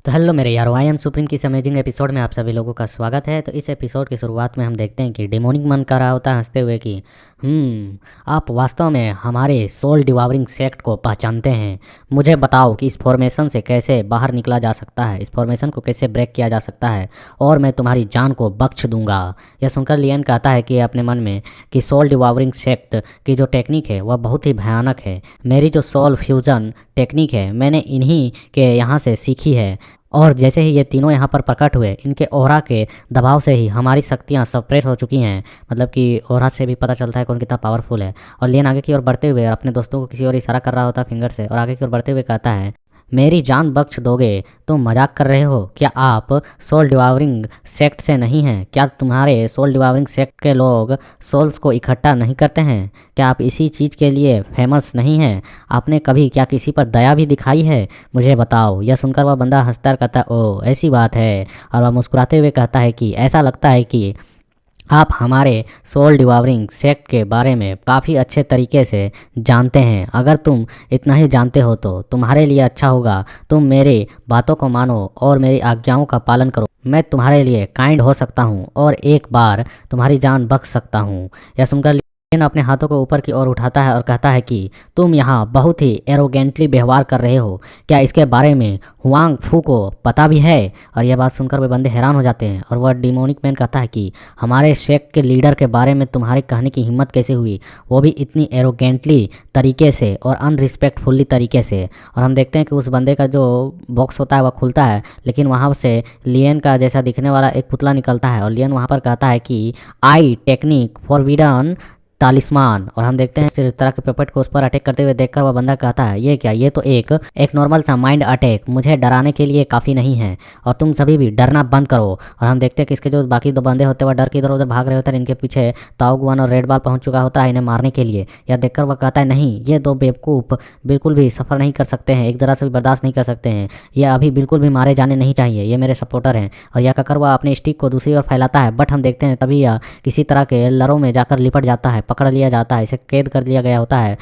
तो हेलो मेरे यारो, आई एम सुप्रीम की इस अमेजिंग एपिसोड में आप सभी लोगों का स्वागत है। तो इस एपिसोड की शुरुआत में हम देखते हैं कि डेमोनिक मन कर रहा होता है हंसते हुए कि आप वास्तव में हमारे सोल डिवावरिंग सेक्ट को पहचानते हैं। मुझे बताओ कि इस फॉर्मेशन से कैसे बाहर निकला जा सकता है, इस फॉर्मेशन को कैसे ब्रेक किया जा सकता है और मैं तुम्हारी जान को बख्श दूंगा। यह सुनकर लियन कहता है कि अपने मन में कि सोल डिवावरिंग सेक्ट की जो टेक्निक है वह बहुत ही भयानक है। मेरी जो सोल फ्यूजन टेक्निक है मैंने इन्हीं के यहाँ से सीखी है और जैसे ही ये तीनों यहाँ पर प्रकट हुए इनके ओरा के दबाव से ही हमारी शक्तियाँ सप्रेस हो चुकी हैं। मतलब कि ओरा से भी पता चलता है कौन कितना पावरफुल है। और लियन आगे की ओर बढ़ते हुए अपने दोस्तों को किसी और इशारा कर रहा होता है फिंगर से और आगे की ओर बढ़ते हुए कहता है, मेरी जान बख्श दोगे? तुम मजाक कर रहे हो? क्या आप सोल डिवावरिंग सेक्ट से नहीं हैं? क्या तुम्हारे सोल डिवावरिंग सेक्ट के लोग सोल्स को इकट्ठा नहीं करते हैं? क्या आप इसी चीज़ के लिए फेमस नहीं हैं? आपने कभी क्या किसी पर दया भी दिखाई है? मुझे बताओ। यह सुनकर वह बंदा हंसता कहता है, ओह ऐसी बात है। और वह मुस्कुराते हुए कहता है कि ऐसा लगता है कि आप हमारे सोल डिवावरिंग सेक्ट के बारे में काफ़ी अच्छे तरीके से जानते हैं। अगर तुम इतना ही जानते हो तो तुम्हारे लिए अच्छा होगा तुम मेरी बातों को मानो और मेरी आज्ञाओं का पालन करो। मैं तुम्हारे लिए काइंड हो सकता हूँ और एक बार तुम्हारी जान बख्श सकता हूँ। यह सुनकर लियन अपने हाथों को ऊपर की ओर उठाता है और कहता है कि तुम यहाँ बहुत ही एरोगेंटली व्यवहार कर रहे हो। क्या इसके बारे में हुआंग फू को पता भी है? और यह बात सुनकर वे बंदे हैरान हो जाते हैं और वह डिमोनिक मैन कहता है कि हमारे शेख के लीडर के बारे में तुम्हारे कहने की हिम्मत कैसे हुई, वो भी इतनी एरोगेंटली तरीके से और अनरिस्पेक्टफुली तरीके से। और हम देखते हैं कि उस बंदे का जो बॉक्स होता है वह खुलता है लेकिन वहाँ से लियन का जैसा दिखने वाला एक पुतला निकलता है और लियन वहाँ पर कहता है कि आई टेक्निक फॉरबिडन तालिस्मान। और हम देखते हैं इस तरह के पेपेट को उस पर अटैक करते हुए देखकर वह बंदा कहता है, ये क्या, ये तो एक नॉर्मल सा माइंड अटैक मुझे डराने के लिए काफ़ी नहीं है और तुम सभी भी डरना बंद करो। और हम देखते हैं कि इसके जो बाकी दो बंदे होते हैं वह डर के इधर उधर भाग रहे होते हैं। इनके पीछे ताओगुआन और रेड बाल पहुंच चुका होता है इन्हें मारने के लिए। यह देखकर वह कहता है, नहीं, ये दो बेवकूफ़ बिल्कुल भी सफ़र नहीं कर सकते हैं, एक तरह से भी बर्दाश्त नहीं कर सकते हैं। यह अभी बिल्कुल भी मारे जाने नहीं चाहिए, ये मेरे सपोर्टर हैं। और यह कहकर वह अपने स्टिक को दूसरी ओर फैलाता है बट हम देखते हैं तभी यह किसी तरह के लरों में जाकर लिपट जाता है, पकड़ लिया जाता है, इसे कैद कर लिया गया होता है।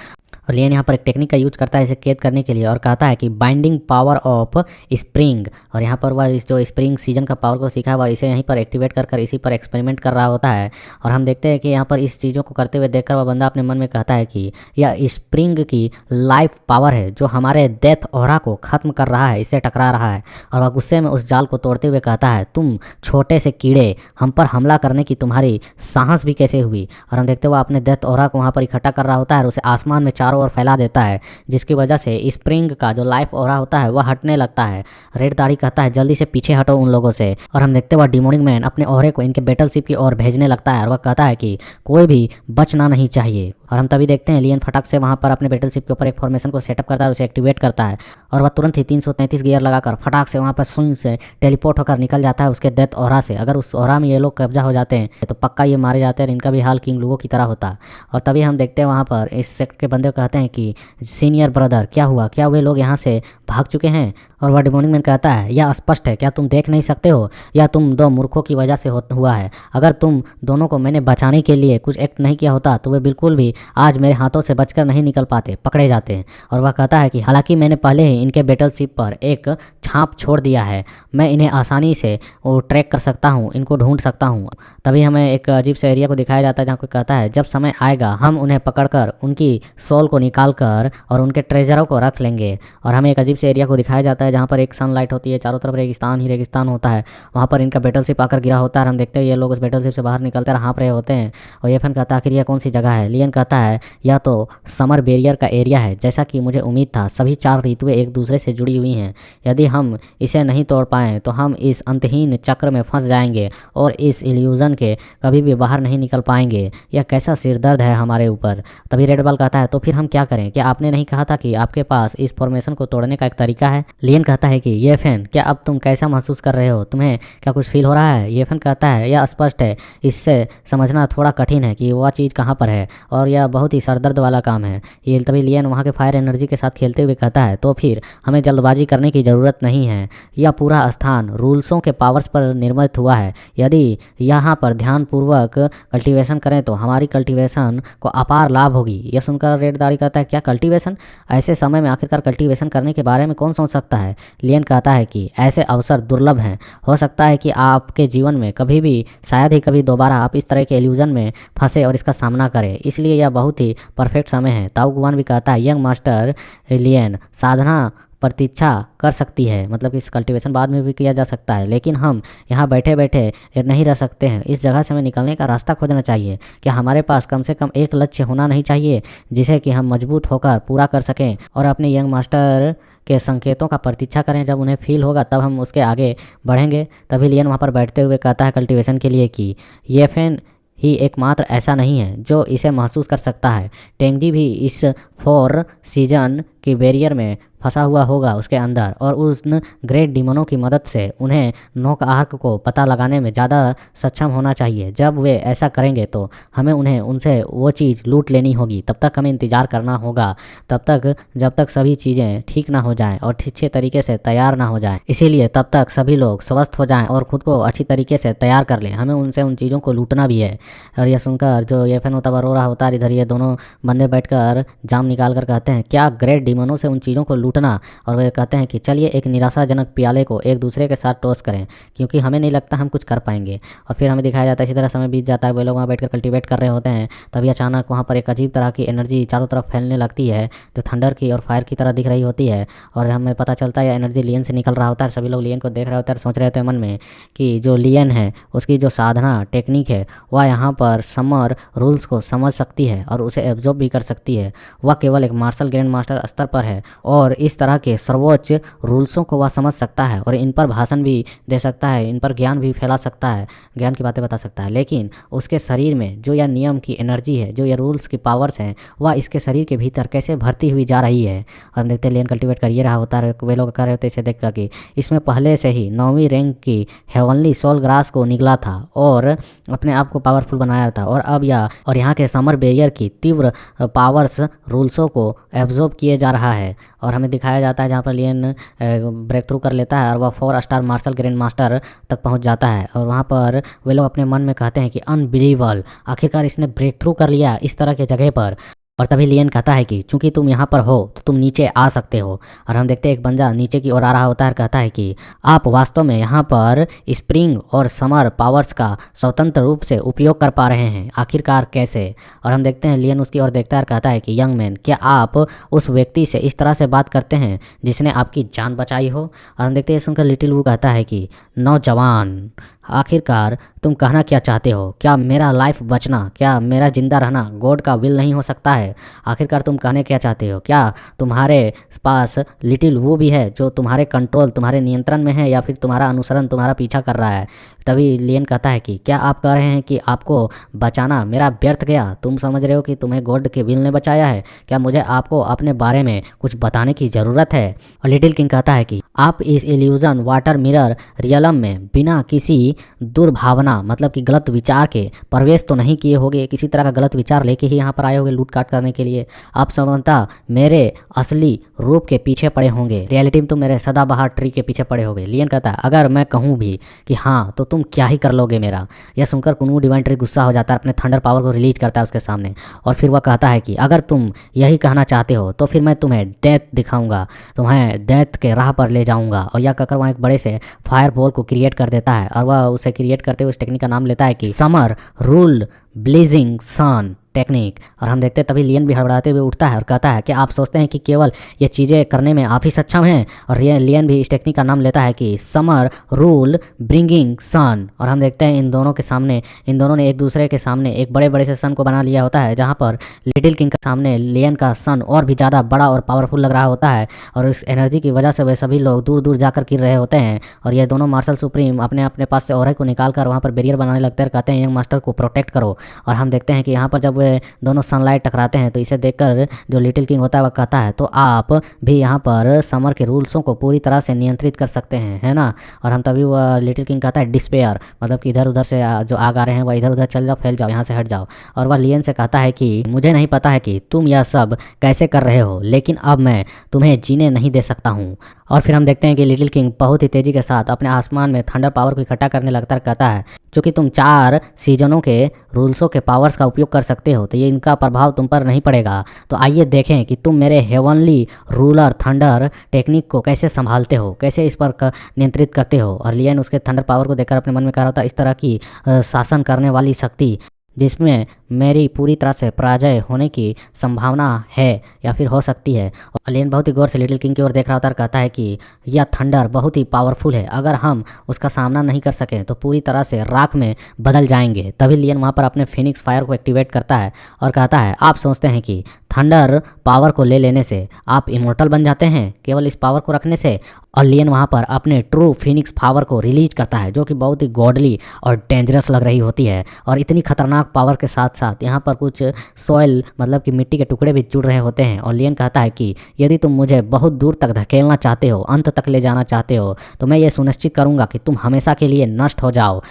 और लियन यहाँ पर एक टेक्निक का यूज करता है इसे कैद करने के लिए और कहता है कि बाइंडिंग पावर ऑफ स्प्रिंग। और यहाँ पर वह इस जो स्प्रिंग सीजन का पावर को सीखा है वह इसे यहीं पर एक्टिवेट कर इसी पर एक्सपेरिमेंट कर रहा होता है। और हम देखते हैं कि यहाँ पर इस चीज़ों को करते हुए देखकर वह बंदा अपने मन में कहता है कि यह स्प्रिंग की लाइफ पावर है जो हमारे डेथ ऑरा को ख़त्म कर रहा है, इससे टकरा रहा है। और वह गुस्से में उस जाल को तोड़ते हुए कहता है, तुम छोटे से कीड़े, हम पर हमला करने की तुम्हारी साहस भी कैसे हुई? और हम देखते हुए अपने डेथ ऑरा को वहाँ पर इकट्ठा कर रहा होता है और उसे आसमान में चारों ओर फैला देता है जिसकी वजह से स्प्रिंग का जो लाइफ ऑरा होता है वह हटने लगता है। रेड दाढ़ी कहता है, जल्दी से पीछे हटो उन लोगों से। और हम देखते हुए डिमोनिक मैन अपने ऑरे को इनके बैटलशिप की ओर भेजने लगता है और वह कहता है कि कोई भी बचना नहीं चाहिए। और हम तभी देखते हैं लियन फटाक से वहाँ पर अपने बैटलशिप के ऊपर एक फॉर्मेशन को सेटअप करता है और उसे एक्टिवेट करता है और वह तुरंत ही 333 गियर लगाकर फटाक से वहाँ पर शून्य से टेलीपोर्ट होकर निकल जाता है उसके डेथ ऑरा से। अगर उस ऑरा में ये लोग कब्जा हो जाते हैं तो पक्का ये मारे जाते हैं और इनका भी हाल किंग लुओ की तरह होता। और तभी हम देखते हैं वहाँ पर इस सेक्ट के बंदे कहते हैं कि सीनियर ब्रदर क्या हुआ, क्या वे लोग यहाँ से भाग चुके हैं? और वह डिमोनिक मैन कहता है, यह स्पष्ट है, क्या तुम देख नहीं सकते हो? या तुम दो मूर्खों की वजह से हुआ है। अगर तुम दोनों को मैंने बचाने के लिए कुछ एक्ट नहीं किया होता तो वे बिल्कुल भी आज मेरे हाथों से बचकर नहीं निकल पाते, पकड़े जाते हैं। और वह कहता है कि हालांकि मैंने पहले ही इनके बैटलशिप पर एक छाप छोड़ दिया है, मैं इन्हें आसानी से वो ट्रैक कर सकता हूँ, इनको ढूंढ सकता हूँ। तभी हमें एक अजीब से एरिया को दिखाया जाता है जहाँ कोई कहता है, जब समय आएगा हम उन्हें पकड़कर उनकी सोल को निकाल कर और उनके ट्रेजरों को रख लेंगे। और हमें एक अजीब से एरिया को दिखाया जाता है जहाँ पर एक सनलाइट होती है, चारों तरफ रेगिस्तान ही रेगिस्तान होता है। वहाँ पर इनका बैटलशिप आकर गिरा होता है। हम देखते हैं ये लोग उस बैटलशिप से बाहर निकलते और हाँप रहे होते हैं। और ये फैन कहता है, आखिर यह कौन सी जगह है? लियन कहता है, यह तो समर बैरियर का एरिया है। जैसा कि मुझे उम्मीद था सभी 4 ऋतुएं एक दूसरे से जुड़ी हुई हैं। यदि हम इसे नहीं तोड़ पाएँ तो हम इस अंतहीन चक्र में फंस जाएंगे और इस इल्यूजन के कभी भी बाहर नहीं निकल पाएंगे। यह कैसा सिरदर्द है हमारे ऊपर। तभी रेड बाल कहता है, तो फिर हम क्या करें? क्या आपने नहीं कहा था कि आपके पास इस फॉर्मेशन को तोड़ने का एक तरीका है? लियन कहता है कि ये फैन, क्या अब तुम कैसा महसूस कर रहे हो? तुम्हें क्या कुछ फील हो रहा है? ये फैन कहता है, यह स्पष्ट है, इससे समझना थोड़ा कठिन है कि वह चीज़ कहाँ पर है और यह बहुत ही सरदर्द वाला काम है। ये तभी लियन वहाँ के फायर एनर्जी के साथ खेलते हुए कहता है, तो फिर हमें जल्दबाजी करने की ज़रूरत नहीं है। यह पूरा स्थान रूल्सों के पावर्स पर निर्मित हुआ है। यदि यहाँ पर ध्यानपूर्वक कल्टीवेशन करें तो हमारी कल्टीवेशन को अपार लाभ होगी। यह सुनकर रेड दाढ़ी कहता है, क्या कल्टीवेशन? ऐसे समय में आखिरकार कल्टीवेशन करने के बारे में कौन सोच सकता है। लियन कहता है कि ऐसे अवसर दुर्लभ हैं, हो सकता है कि आपके जीवन में कभी भी, शायद ही कभी दोबारा आप इस तरह के इल्यूजन में फंसे और इसका सामना करें, इसलिए यह बहुत ही परफेक्ट समय है। ताऊ गुआन भी कहता है यंग मास्टर लियन, साधना प्रतीक्षा कर सकती है, मतलब कि इस कल्टीवेशन बाद में भी किया जा सकता है, लेकिन हम यहाँ बैठे बैठे नहीं रह सकते हैं। इस जगह से हमें निकलने का रास्ता खोजना चाहिए। क्या हमारे पास कम से कम एक लक्ष्य होना नहीं चाहिए जिसे कि हम मजबूत होकर पूरा कर सकें और अपने यंग मास्टर के संकेतों का प्रतीक्षा करें। जब उन्हें फील होगा तब हम उसके आगे बढ़ेंगे। तभी लियन वहाँ पर बैठते हुए कहता है कल्टीवेशन के लिए कि ये फैन ही एकमात्र ऐसा नहीं है जो इसे महसूस कर सकता है। टेंगजी भी इस 4 सीजन की बैरियर में फंसा हुआ होगा उसके अंदर, और उन ग्रेट डीमनों की मदद से उन्हें नोक आर्क को पता लगाने में ज़्यादा सक्षम होना चाहिए। जब वे ऐसा करेंगे तो हमें उन्हें उनसे वो चीज़ लूट लेनी होगी। तब तक हमें इंतज़ार करना होगा, तब तक जब तक सभी चीज़ें ठीक ना हो जाएं और अच्छे तरीके से तैयार ना हो जाएं। इसीलिए तब तक सभी लोग स्वस्थ हो जाएं और ख़ुद को अच्छी तरीके से तैयार कर लें। हमें उनसे उन चीज़ों को लूटना भी है। और यह सुनकर जो ये फैन होता है रो रहा होता है, इधर ये दोनों बंदे बैठकर जाम निकाल कर कहते हैं क्या ग्रेट डीमनों से उन चीज़ों को लूटना। और वे कहते हैं कि चलिए एक निराशाजनक प्याले को एक दूसरे के साथ टॉस करें, क्योंकि हमें नहीं लगता हम कुछ कर पाएंगे। और फिर हमें दिखाया जाता है इसी तरह समय बीत जाता है, वे लोग वहाँ बैठकर कल्टीवेट कर रहे होते हैं। तभी अचानक वहाँ पर एक अजीब तरह की एनर्जी चारों तरफ फैलने लगती है जो थंडर की और फायर की तरह दिख रही होती है। और हमें पता चलता है यह एनर्जी लियन से निकल रहा होता है। सभी लोग लियन को देख रहे होते हैं, सोच रहे होते हैं मन में कि जो लियन है उसकी जो साधना टेक्निक है वह यहाँ पर समर रूल्स को समझ सकती है और उसे एब्जॉर्ब भी कर सकती है। वह केवल एक मार्शल ग्रैंड मास्टर स्तर पर है और इस तरह के सर्वोच्च रूल्सों को वह समझ सकता है और इन पर भाषण भी दे सकता है, इन पर ज्ञान भी फैला सकता है, ज्ञान की बातें बता सकता है। लेकिन उसके शरीर में जो यह नियम की एनर्जी है, जो यह रूल्स की पावर्स हैं, वह इसके शरीर के भीतर कैसे भरती हुई जा रही है। और हम देखते हैं लियन कल्टीवेट कर ये रहा होता है, वे लोग कर रहे होते इसे देख कर कि इसमें पहले से ही 9वीं रैंक की हेवनली सोल ग्रास को निकला था और अपने आप को पावरफुल बनाया था। और अब और यहाँ के समर बैरियर की तीव्र पावर्स रूल्सों को एब्जॉर्ब किए जा रहा है। और हमें दिखाया जाता है जहाँ पर लियन ब्रेक थ्रू कर लेता है और वह 4 स्टार मार्शल ग्रैंड मास्टर तक पहुँच जाता है। और वहाँ पर वे लोग अपने मन में कहते हैं कि अनबिलीवेबल, आखिरकार इसने ब्रेक थ्रू कर लिया इस तरह के जगह पर। और तभी लियन कहता है कि चूंकि तुम यहाँ पर हो तो तुम नीचे आ सकते हो। और हम देखते हैं एक बंदा नीचे की ओर आ रहा होता है और कहता है कि आप वास्तव में यहाँ पर स्प्रिंग और समर पावर्स का स्वतंत्र रूप से उपयोग कर पा रहे हैं, आखिरकार कैसे। और हम देखते हैं लियन उसकी ओर देखता है और कहता है कि यंग मैन, क्या आप उस व्यक्ति से इस तरह से बात करते हैं जिसने आपकी जान बचाई हो। और हम देखते हैं सुनकर लिटिल वू कहता है कि नौजवान, आखिरकार तुम कहना क्या चाहते हो? क्या मेरा लाइफ बचना, क्या मेरा जिंदा रहना गॉड का विल नहीं हो सकता है? आखिरकार तुम कहने क्या चाहते हो? क्या तुम्हारे पास लिटिल वो भी है जो तुम्हारे कंट्रोल, तुम्हारे नियंत्रण में है, या फिर तुम्हारा अनुसरण, तुम्हारा पीछा कर रहा है? तभी लियन कहता है कि क्या आप कह रहे हैं कि आपको बचाना मेरा व्यर्थ गया? तुम समझ रहे हो कि तुम्हें गॉड के विल ने बचाया है? क्या मुझे आपको अपने बारे में कुछ बताने की ज़रूरत है? और लिटिल किंग कहता है कि आप इस इल्यूजन वाटर मिरर रियलम में बिना किसी दुर्भावना, मतलब कि गलत विचार के प्रवेश तो नहीं किए होगे। किसी तरह का गलत विचार लेके ही यहाँ पर आए होगे लूटकाट करने के लिए। आप समझता मेरे असली रूप के पीछे पड़े होंगे, रियलिटी में तुम मेरे सदाबहार ट्री के पीछे पड़े होगे। लियन कहता है अगर मैं कहूँ भी कि हाँ तो तुम क्या ही कर लोगे मेरा। यह सुनकर कुनवू डिवाइन ट्री गुस्सा हो जाता है, अपने थंडर पावर को रिलीज करता है उसके सामने। और फिर वह कहता है कि अगर तुम यही कहना चाहते हो तो फिर मैं तुम्हें डेथ दिखाऊंगा, तुम्हें डेथ के राह पर ले जाऊंगा। और यह कहकर वहाँ एक बड़े से फायर बॉल को क्रिएट कर देता है और वह उसे क्रिएट करते हुए उस टेक्निक का नाम लेता है कि समर रूल ब्लेजिंग सन टेक्निक। और हम देखते हैं तभी लियन भी हड़बड़ाते हुए उठता है और कहता है कि आप सोचते हैं कि केवल ये चीज़ें करने में आप ही सक्षम हैं। और लियन भी इस टेक्निक का नाम लेता है कि समर रूल ब्रिंगिंग सन। और हम देखते हैं इन दोनों ने एक दूसरे के सामने एक बड़े बड़े से सन को बना लिया होता है, जहाँ पर लिटिल किंग के सामने लियन का सन और भी ज़्यादा बड़ा और पावरफुल लग रहा होता है। और इस एनर्जी की वजह से वे सभी लोग दूर दूर जाकर गिर रहे होते हैं। और ये दोनों मार्शल सुप्रीम अपने अपने पास से ऑरा को निकाल कर वहाँ पर बैरियर बनाने लगते हैं, कहते हैं यंग मास्टर को प्रोटेक्ट करो। और हम देखते हैं कि यहाँ पर जब वे दोनों सनलाइट टकराते हैं तो इसे देखकर जो लिटिल किंग होता है वह कहता है तो आप भी यहाँ पर समर के रूल्सों को पूरी तरह से नियंत्रित कर सकते हैं, है ना। और हम तभी वह लिटिल किंग कहता है डिस्पेयर, मतलब कि इधर उधर से जो आग आ रहे हैं वह इधर उधर चल जाओ, फैल जाओ, यहाँ से हट जाओ। और वह लियन से कहता है कि मुझे नहीं पता है कि तुम यह सब कैसे कर रहे हो, लेकिन अब मैं तुम्हें जीने नहीं दे सकता हूँ। और फिर हम देखते हैं कि लिटिल किंग बहुत ही तेज़ी के साथ अपने आसमान में थंडर पावर को इकट्ठा करने लगता है, कहता है चूँकि तुम 4 सीजनों के रूल्सों के पावर्स का उपयोग कर सकते हो तो ये इनका प्रभाव तुम पर नहीं पड़ेगा। तो आइए देखें कि तुम मेरे हेवनली रूलर थंडर टेक्निक को कैसे संभालते हो, कैसे इस पर नियंत्रित करते हो। और लियन उसके थंडर पावर को देखकर अपने मन में कह रहा था, इस तरह की शासन करने वाली शक्ति जिसमें मेरी पूरी तरह से पराजय होने की संभावना है या फिर हो सकती है। और लियन बहुत ही गौर से लिटिल किंग की ओर देख रहा होता है और कहता है कि यह थंडर बहुत ही पावरफुल है, अगर हम उसका सामना नहीं कर सकें तो पूरी तरह से राख में बदल जाएंगे। तभी लियन वहाँ पर अपने फिनिक्स फायर को एक्टिवेट करता है और कहता है, आप सोचते हैं कि थंडर पावर को ले लेने से आप इमोर्टल बन जाते हैं केवल इस पावर को रखने से। और लियन वहाँ पर अपने ट्रू फिनिक्स पावर को रिलीज करता है जो कि बहुत ही गॉडली और डेंजरस लग रही होती है। और इतनी खतरनाक पावर के साथ साथ यहाँ पर कुछ सॉइल मतलब कि मिट्टी के टुकड़े भी जुड़ रहे होते हैं। और लियन कहता है कि यदि तुम मुझे बहुत दूर तक धकेलना चाहते हो, अंत तक ले जाना चाहते हो, तो मैं ये सुनिश्चित करूँगा कि तुम हमेशा के लिए नष्ट हो जाओ।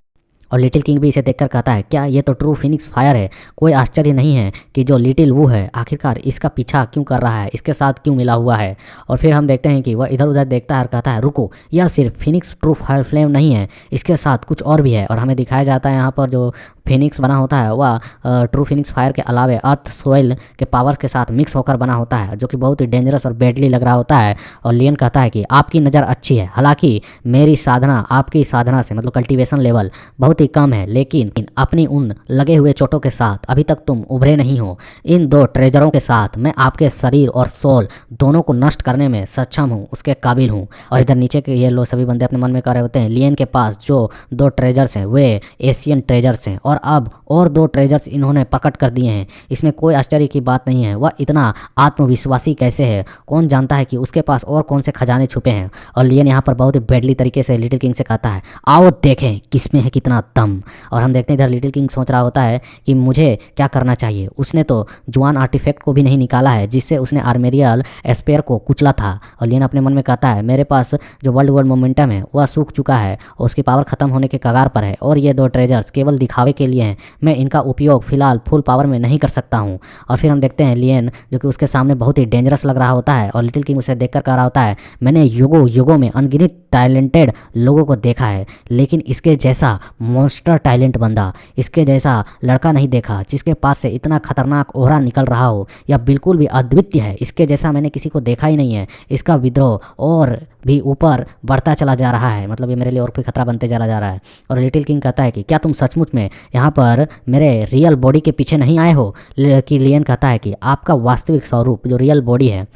और लिटिल किंग भी इसे देखकर कहता है, क्या ये तो ट्रू फिनिक्स फायर है, कोई आश्चर्य नहीं है कि जो लिटिल वू है आखिरकार इसका पीछा क्यों कर रहा है, इसके साथ क्यों मिला हुआ है। और फिर हम देखते हैं कि वह इधर उधर देखता है और कहता है, रुको, यह सिर्फ फिनिक्स ट्रू फायर फ्लेम नहीं है, इसके साथ कुछ और भी है। और हमें दिखाया जाता है यहाँ पर जो फिनिक्स बना होता है वह ट्रू फिनिक्स फायर के अलावे अर्थ सोइल के पावर के साथ मिक्स होकर बना होता है जो कि बहुत ही डेंजरस और बेडली लग रहा होता है। और लियन कहता है कि आपकी नज़र अच्छी है, हालांकि मेरी साधना आपकी साधना से मतलब कल्टीवेशन लेवल बहुत ही कम है, लेकिन अपनी उन लगे हुए चोटों के साथ अभी तक तुम उभरे नहीं हो। इन दो ट्रेजरों के साथ मैं आपके शरीर और सोल दोनों को नष्ट करने में सक्षम हूँ, उसके काबिल हूँ। और इधर नीचे के ये लोग सभी बंदे अपने मन में कह रहे होते हैं, लियन के पास जो दो ट्रेजर्स हैं वे एशियन ट्रेजर्स हैं और अब और दो ट्रेजर्स इन्होंने प्रकट कर दिए हैं। इसमें कोई आश्चर्य की बात नहीं है, वह इतना आत्मविश्वासी कैसे है, कौन जानता है कि उसके पास और कौन से खजाने छुपे हैं। और लियन यहाँ पर बहुत ही बेडली तरीके से लिटिल किंग से कहता है, आओ देखें किसमें है कितना दम। और हम देखते हैं इधर लिटिल किंग सोच रहा होता है कि मुझे क्या करना चाहिए। उसने तो जुआन आर्टिफैक्ट को भी नहीं निकाला है जिससे उसने आर्मेरियल एस्पेयर को कुचला था। और लियन अपने मन में कहता है, मेरे पास जो वर्ल्ड मोमेंटम है वह सूख चुका है और उसकी पावर खत्म होने के कगार पर है, और ये दो ट्रेजर्स केवल दिखावे के लिए हैं, मैं इनका उपयोग फिलहाल फुल पावर में नहीं कर सकता हूँ। और फिर हम देखते हैं लियन जो कि उसके सामने बहुत ही डेंजरस लग रहा होता है और लिटिल किंग उसे देखकर कह रहा होता है, मैंने युगों युगों में अनगिनत टैलेंटेड लोगों को देखा है, लेकिन इसके जैसा मॉन्स्टर टैलेंट बंदा, इसके जैसा लड़का नहीं देखा जिसके पास से इतना खतरनाक ओहरा निकल रहा हो। यह बिल्कुल भी अद्वितीय है, इसके जैसा मैंने किसी को देखा ही नहीं है। इसका विद्रोह और भी ऊपर बढ़ता चला जा रहा है, मतलब ये मेरे लिए और कोई खतरा बनते चला जा रहा है। और लिटिल किंग कहता है कि क्या तुम सचमुच में यहाँ पर मेरे रियल बॉडी के पीछे नहीं आए हो। कि लियन कहता है कि आपका वास्तविक स्वरूप जो रियल बॉडी है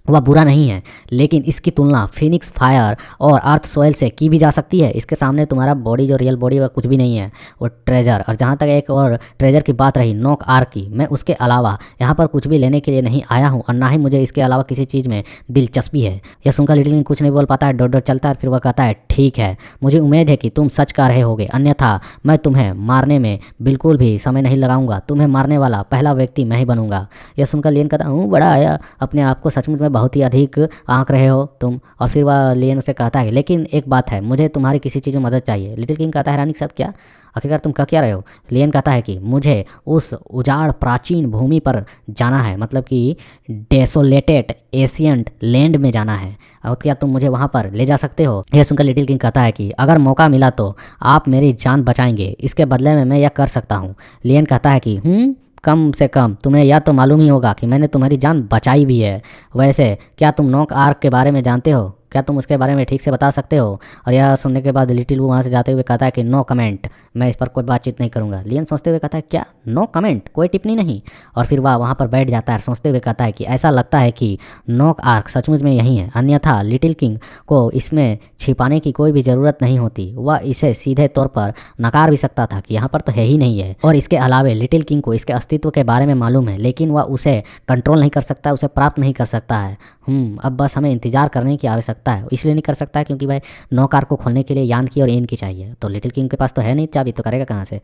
वह बुरा नहीं है, लेकिन इसकी तुलना फिनिक्स फायर और अर्थ सोइल से की भी जा सकती है। इसके सामने तुम्हारा बॉडी जो रियल बॉडी वह कुछ भी नहीं है, वो ट्रेजर। और जहाँ तक एक और ट्रेजर की बात रही नोक आर्क की, मैं उसके अलावा यहाँ पर कुछ भी लेने के लिए नहीं आया हूँ और ना ही मुझे इसके अलावा किसी चीज़ में दिलचस्पी है। यह सुनकर लिटिल किंग कुछ नहीं बोल पाता है, डोट डोट चलता है। फिर वह कहता है, ठीक है, मुझे उम्मीद है कि तुम सच कह रहे होगे, अन्यथा मैं तुम्हें मारने में बिल्कुल भी समय नहीं लगाऊंगा, तुम्हें मारने वाला पहला व्यक्ति मैं ही बनूंगा। यह सुनकर लियन कहता हूँ, बड़ा आया अपने आप को सचमुच में बहुत ही अधिक आंक रहे हो तुम। और फिर वह लियन उसे कहता है, लेकिन एक बात है, मुझे तुम्हारी किसी चीज़ में मदद चाहिए। लिटिल किंग कहता है, हैरानी के साथ, क्या आखिरकार तुम क्या रहे हो। लियन कहता है कि मुझे उस उजाड़ प्राचीन भूमि पर जाना है, मतलब कि डेसोलेटेड एशियंट लैंड में जाना है, और क्या तुम मुझे वहाँ पर ले जा सकते हो। यह सुनकर लिटिल किंग कहता है कि अगर मौका मिला तो आप मेरी जान बचाएंगे, इसके बदले में मैं यह कर सकता हूँ। लियन कहता है कि कम से कम तुम्हें यह तो मालूम ही होगा कि मैंने तुम्हारी जान बचाई भी है। वैसे क्या तुम नोक आर्क के बारे में जानते हो, क्या तुम उसके बारे में ठीक से बता सकते हो। और यह सुनने के बाद लिटिल वो वहाँ से जाते हुए कहता है कि नो कमेंट, मैं इस पर कोई बातचीत नहीं करूँगा। लियन सोचते हुए कहता है, क्या नो कमेंट, कोई टिप्पणी नहीं। और फिर वह वहाँ पर बैठ जाता है, सोचते हुए कहता है कि ऐसा लगता है कि नोक आर्क सचमुच में यही है, अन्यथा लिटिल किंग को इसमें छिपाने की कोई भी ज़रूरत नहीं होती। वह इसे सीधे तौर पर नकार भी सकता था कि यहाँ पर तो है ही नहीं है। और इसके अलावे लिटिल किंग को इसके अस्तित्व के बारे में मालूम है, लेकिन वह उसे कंट्रोल नहीं कर सकता, उसे प्राप्त नहीं कर सकता है। अब बस हमें इंतजार करने की आवश्यकता है। इसलिए नहीं कर सकता है क्योंकि भाई नौकार को खोलने के लिए यान की और एन की चाहिए, तो लिटिल किंग के पास तो है नहीं चाबी, तो करेगा कहाँ से।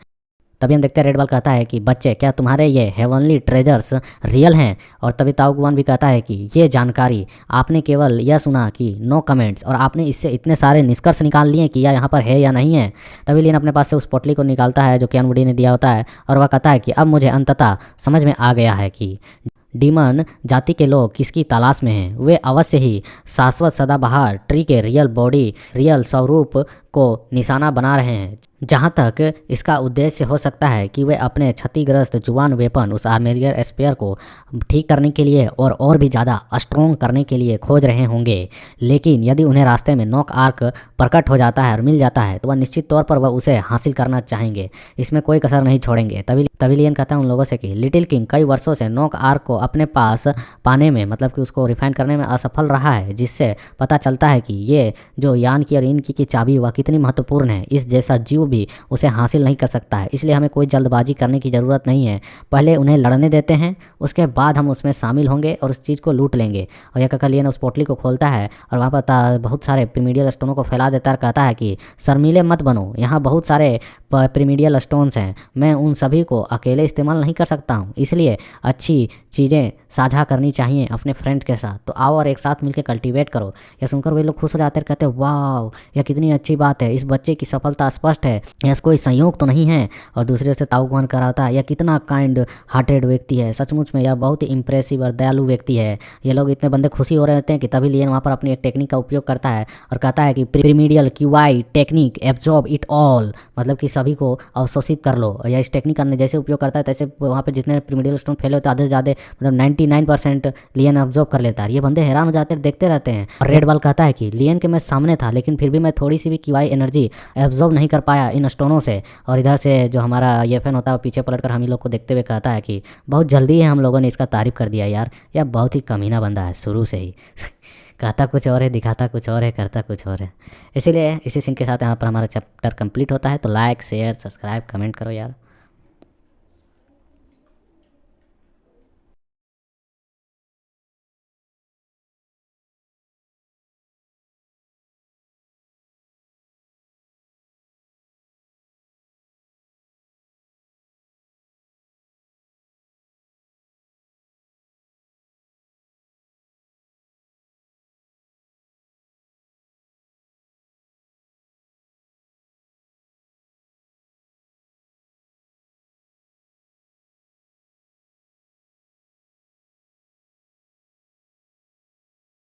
तभी हम देखते हैं रेड बॉल कहता है कि बच्चे, क्या तुम्हारे ये हेवनली ट्रेजर्स रियल हैं। और तभी ताओगुआन भी कहता है कि ये जानकारी आपने केवल यह सुना कि नो कमेंट्स, और आपने इससे इतने सारे निष्कर्ष निकाल लिए कि यह यहाँ पर है या नहीं है। तभी लियन अपने पास से उस पोटली को निकालता है जो कियान वुडी ने दिया होता है, और वह कहता है कि अब मुझे अंततः समझ में आ गया है कि डीमन जाति के लोग किसकी तलाश में हैं। वे अवश्य ही शाश्वत सदाबहार ट्री के रियल बॉडी, रियल स्वरूप को निशाना बना रहे हैं, जहां तक इसका उद्देश्य हो सकता है कि वे अपने क्षतिग्रस्त जुबान वेपन उस आर्मेलियर स्पेयर को ठीक करने के लिए और भी ज़्यादा स्ट्रॉन्ग करने के लिए खोज रहे होंगे। लेकिन यदि उन्हें रास्ते में नॉक आर्क प्रकट हो जाता है और मिल जाता है तो वह निश्चित तौर पर वह उसे हासिल करना चाहेंगे, इसमें कोई कसर नहीं छोड़ेंगे। तभी लियन कहता है उन लोगों से कि लिटिल किंग कई वर्षों से नॉक आर्क को अपने पास पाने में, मतलब कि उसको रिफाइन करने में असफल रहा है, जिससे पता चलता है कि ये जो यान की और इनकी की चाबी वह कितनी महत्वपूर्ण है। इस जैसा जीव भी उसे हासिल नहीं कर सकता है, इसलिए हमें कोई जल्दबाजी करने की ज़रूरत नहीं है। पहले उन्हें लड़ने देते हैं, उसके बाद हम उसमें शामिल होंगे और उस चीज़ को लूट लेंगे। और यह कहकर लियन उस पोटली को खोलता है और वहाँ पर बहुत सारे प्रीमिडियल स्टोनों को फैला देता है और कहता है कि शर्मीले मत बनो, यहाँ बहुत सारे प्रीमिडियल स्टोन्स हैं, मैं उन सभी को अकेले इस्तेमाल नहीं कर सकता हूँ, इसलिए अच्छी चीज़ें साझा करनी चाहिए अपने फ्रेंड के साथ। तो आओ और एक साथ मिलकर कल्टीवेट करो। यह सुनकर वे लोग खुश हो जाते हैं, कहते हैं वाह यह कितनी अच्छी बात है, इस बच्चे की सफलता स्पष्ट है, यह कोई संयोग तो नहीं है। और दूसरे से ताउगवान कराता है, यह कितना काइंड हार्टेड व्यक्ति है, सचमुच में यह बहुत ही इंप्रेसिव और दयालु व्यक्ति है। ये लोग इतने बंदे खुशी हो रहे होते हैं कि तभी लियन वहाँ पर अपनी एक टेक्निक का उपयोग करता है और कहता है कि primordial qi technique absorb it all, मतलब कि सभी को अवशोषित कर लो। या इस टेक्निक का जैसे उपयोग करता है तैसे वहाँ पे जितने प्रीमिडियल स्टोन फैले होते हैं आधे से ज़्यादा मतलब 99% लियन ऑब्जॉर्व कर लेता है। ये बंदे हैरान हो जाते हैं, देखते रहते हैं। और रेड बॉल कहता है कि लियन के मैं सामने था लेकिन फिर भी मैं थोड़ी सी भी क्यूआई एनर्जी एब्जॉर्व नहीं कर पाया इन स्टोनों से। और इधर से जो हमारा ये फैन होता है पीछे पलटकर हम ही लोग को देखते हुए कहता है कि बहुत जल्दी है हम लोगों ने इसका तारीफ कर दिया यार, यह बहुत ही कमीना बंदा है शुरू से ही। कहता कुछ और है, दिखाता कुछ और है, करता कुछ और है। इसीलिए इसी सीन के साथ यहाँ पर हमारा चैप्टर कंप्लीट होता है। तो लाइक शेयर सब्सक्राइब कमेंट करो यार।